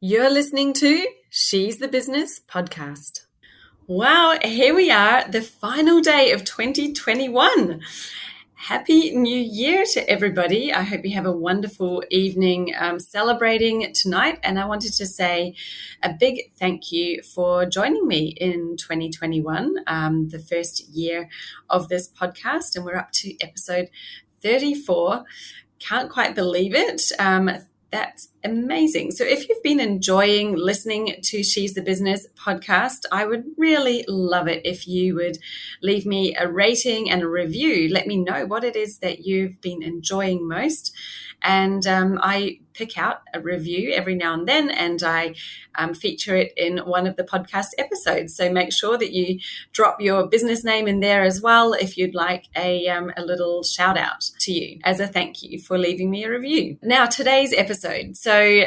You're listening to She's the Business podcast. Wow, here we are, the final day of 2021. Happy New Year to everybody. I hope you have a wonderful evening celebrating tonight. And I wanted to say a big thank you for joining me in 2021, the first year of this podcast. And we're up to episode 34. Can't quite believe it. That's amazing. So if you've been enjoying listening to She's the Business podcast, I would really love it if you would leave me a rating and a review. Let me know what it is that you've been enjoying most. And I pick out a review every now and then, and I feature it in one of the podcast episodes. So make sure that you drop your business name in there as well if you'd like a little shout out to you as a thank you for leaving me a review. Now, today's episode. So,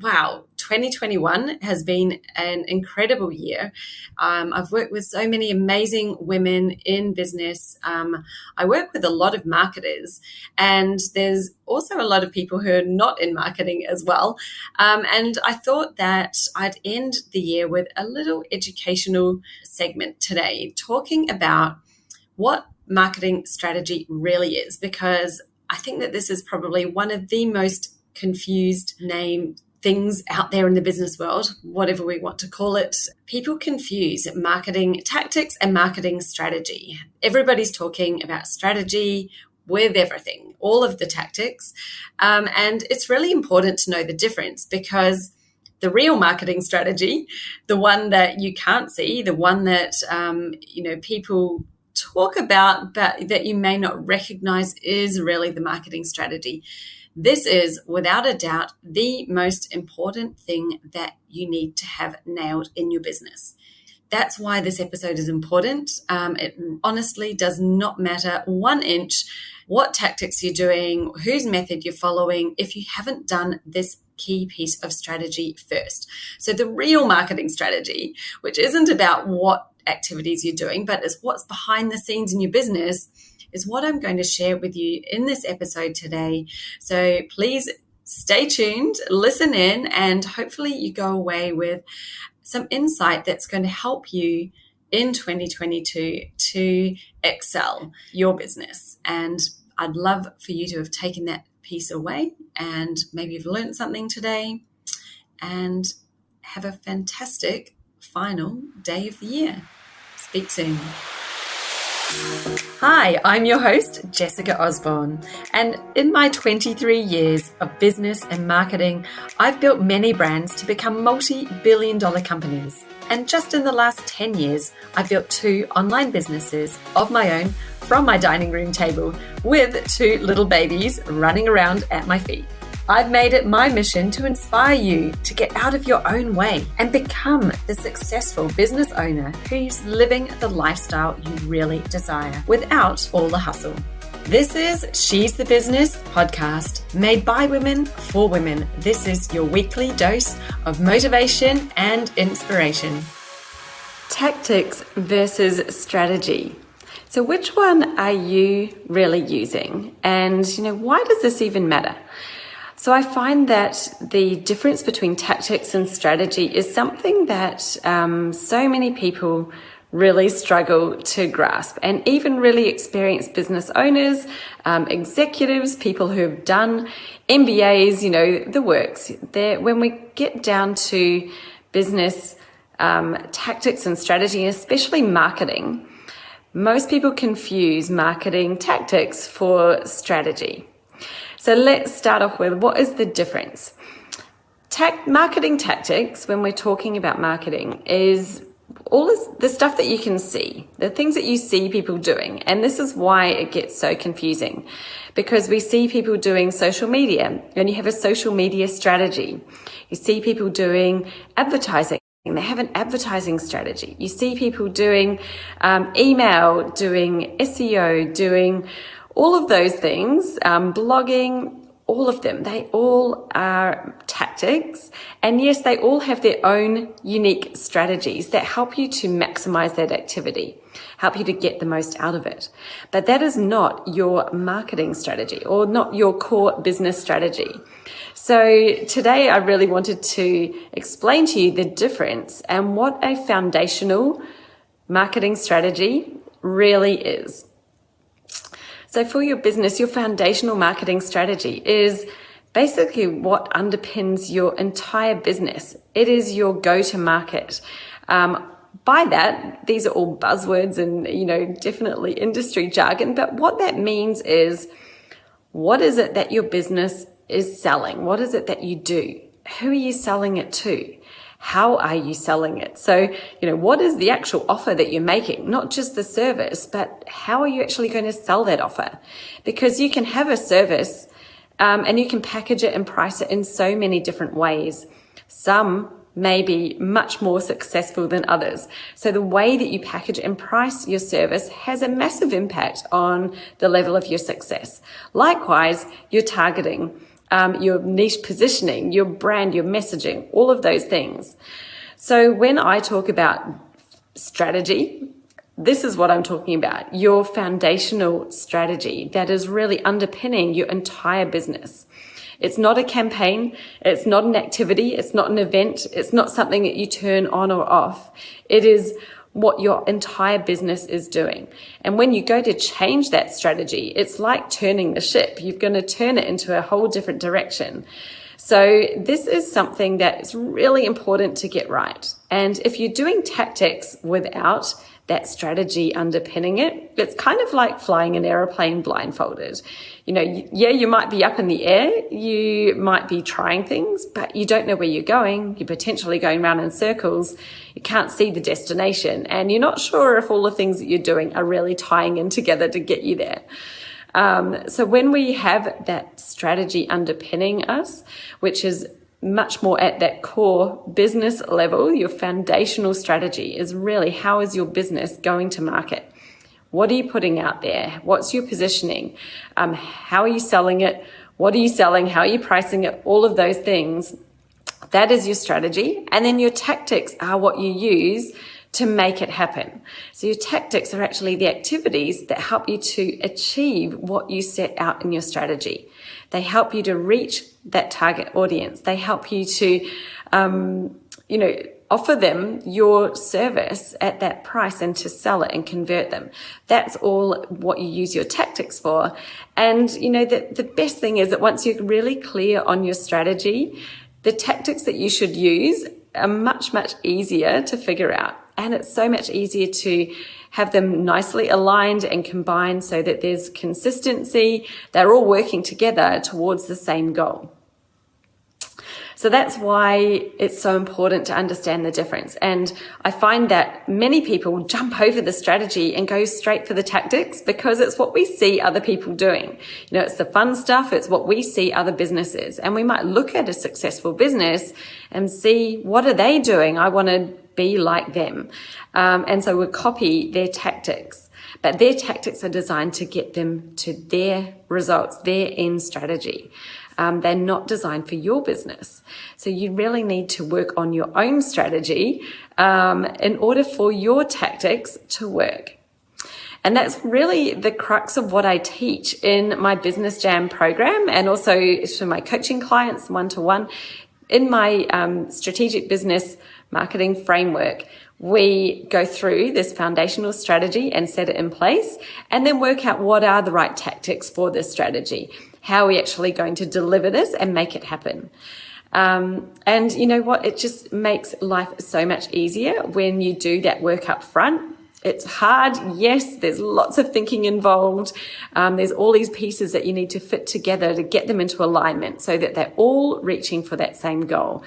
wow, 2021 has been an incredible year. I've worked with so many amazing women in business. I work with a lot of marketers, and there's also a lot of people who are not in marketing as well. And I thought that I'd end the year with a little educational segment today, talking about what marketing strategy really is, because I think that this is probably one of the most confused named things out there in the business world, whatever we want to call it. People confuse marketing tactics and marketing strategy. Everybody's talking about strategy with everything, all of the tactics. And it's really important to know the difference, because the real marketing strategy, the one that you can't see, the one that people talk about, but that you may not recognize, is really the marketing strategy. This is, without a doubt, the most important thing that you need to have nailed in your business. That's why this episode is important. It honestly does not matter 1 inch what tactics you're doing, whose method you're following, if you haven't done this key piece of strategy first. So the real marketing strategy, which isn't about what activities you're doing, but is what's behind the scenes in your business, is what I'm going to share with you in this episode today. So please stay tuned, listen in, and hopefully you go away with some insight that's going to help you in 2022 to excel your business. And I'd love for you to have taken that piece away, and maybe you've learned something today, and have a fantastic final day of the year. Speak soon. Hi, I'm your host, Jessica Osborne, and in my 23 years of business and marketing, I've built many brands to become multi-billion-dollar companies. And just in the last 10 years, I've built 2 online businesses of my own from my dining room table, with 2 little babies running around at my feet. I've made it my mission to inspire you to get out of your own way and become the successful business owner who's living the lifestyle you really desire without all the hustle. This is She's the Business podcast, made by women for women. This is your weekly dose of motivation and inspiration. Tactics versus strategy. So which one are you really using? And, why does this even matter? So I find that the difference between tactics and strategy is something that so many people really struggle to grasp, and even really experienced business owners, executives, people who have done MBAs, the works. When we get down to business tactics and strategy, especially marketing, most people confuse marketing tactics for strategy. So let's start off with, what is the difference? Marketing tactics, when we're talking about marketing, is all the stuff that you can see, the things that you see people doing. And this is why it gets so confusing, because we see people doing social media, and you have a social media strategy. You see people doing advertising. They have an advertising strategy. You see people doing email, doing SEO, doing all of those things, blogging, all of them, they all are tactics. And yes, they all have their own unique strategies that help you to maximize that activity, help you to get the most out of it. But that is not your marketing strategy or not your core business strategy. So today I really wanted to explain to you the difference and what a foundational marketing strategy really is. So for your business, your foundational marketing strategy is basically what underpins your entire business. It is your go-to-market. By that, these are all buzzwords and, definitely industry jargon, but what that means is, what is it that your business is selling? What is it that you do? Who are you selling it to? How are you selling it? So, what is the actual offer that you're making? Not just the service, but how are you actually going to sell that offer? Because you can have a service, and you can package it and price it in so many different ways. Some may be much more successful than others. So the way that you package and price your service has a massive impact on the level of your success. Likewise, your targeting, your niche positioning, your brand, your messaging, all of those things. So when I talk about strategy, this is what I'm talking about, your foundational strategy that is really underpinning your entire business. It's not a campaign, it's not an activity, it's not an event, it's not something that you turn on or off. It is what your entire business is doing. And when you go to change that strategy, it's like turning the ship. You're going to turn it into a whole different direction. So this is something that is really important to get right. And if you're doing tactics without that strategy underpinning it, it's kind of like flying an aeroplane blindfolded. You might be up in the air, you might be trying things, but you don't know where you're going. You're potentially going round in circles. You can't see the destination, and you're not sure if all the things that you're doing are really tying in together to get you there. So when we have that strategy underpinning us, which is much more at that core business level, your foundational strategy is really, how is your business going to market? What are you putting out there? What's your positioning? How are you selling it? What are you selling? How are you pricing it? All of those things. That is your strategy. And then your tactics are what you use to make it happen. So your tactics are actually the activities that help you to achieve what you set out in your strategy. They help you to reach that target audience. They help you to, offer them your service at that price and to sell it and convert them. That's all what you use your tactics for. And, the best thing is that once you're really clear on your strategy, the tactics that you should use are much, much easier to figure out. And it's so much easier to have them nicely aligned and combined so that there's consistency. They're all working together towards the same goal. So that's why it's so important to understand the difference. And I find that many people jump over the strategy and go straight for the tactics because it's what we see other people doing. It's the fun stuff. It's what we see other businesses. And we might look at a successful business and see, what are they doing? I want to be like them. And so we'll copy their tactics. But their tactics are designed to get them to their results, their end strategy. They're not designed for your business. So you really need to work on your own strategy in order for your tactics to work. And that's really the crux of what I teach in my Business Jam program, and also for my coaching clients one-to-one. In my strategic business marketing framework, we go through this foundational strategy and set it in place, and then work out what are the right tactics for this strategy. How are we actually going to deliver this and make it happen? And you know what? It just makes life so much easier when you do that work up front. It's hard. Yes, there's lots of thinking involved. There's all these pieces that you need to fit together to get them into alignment so that they're all reaching for that same goal.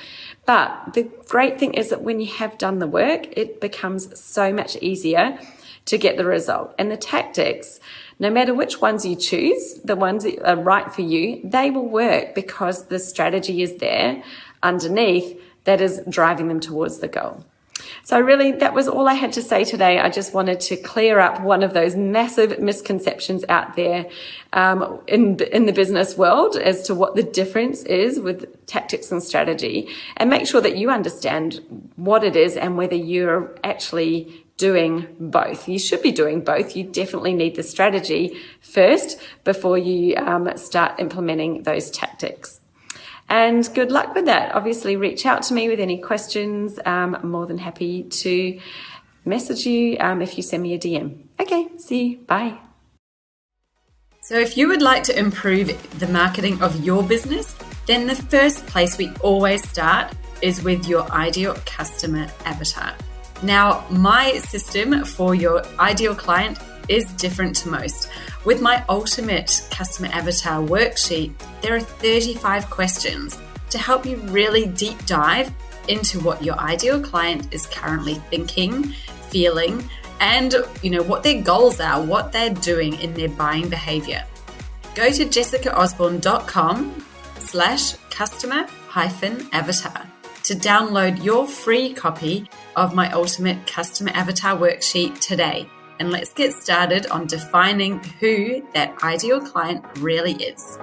But the great thing is that when you have done the work, it becomes so much easier to get the result. And the tactics, no matter which ones you choose, the ones that are right for you, they will work because the strategy is there underneath that is driving them towards the goal. So really, that was all I had to say today. I just wanted to clear up one of those massive misconceptions out there in the business world as to what the difference is with tactics and strategy, and make sure that you understand what it is and whether you're actually doing both. You should be doing both. You definitely need the strategy first before you start implementing those tactics. And good luck with that. Obviously, reach out to me with any questions. I'm more than happy to message you if you send me a DM. Okay, see you. Bye. So if you would like to improve the marketing of your business, then the first place we always start is with your ideal customer avatar. Now, my system for your ideal client is different to most. With my ultimate customer avatar worksheet, there are 35 questions to help you really deep dive into what your ideal client is currently thinking, feeling, and what their goals are, what they're doing in their buying behavior. Go to jessicaosborne.com/customer-avatar to download your free copy of my ultimate customer avatar worksheet today. And let's get started on defining who that ideal client really is.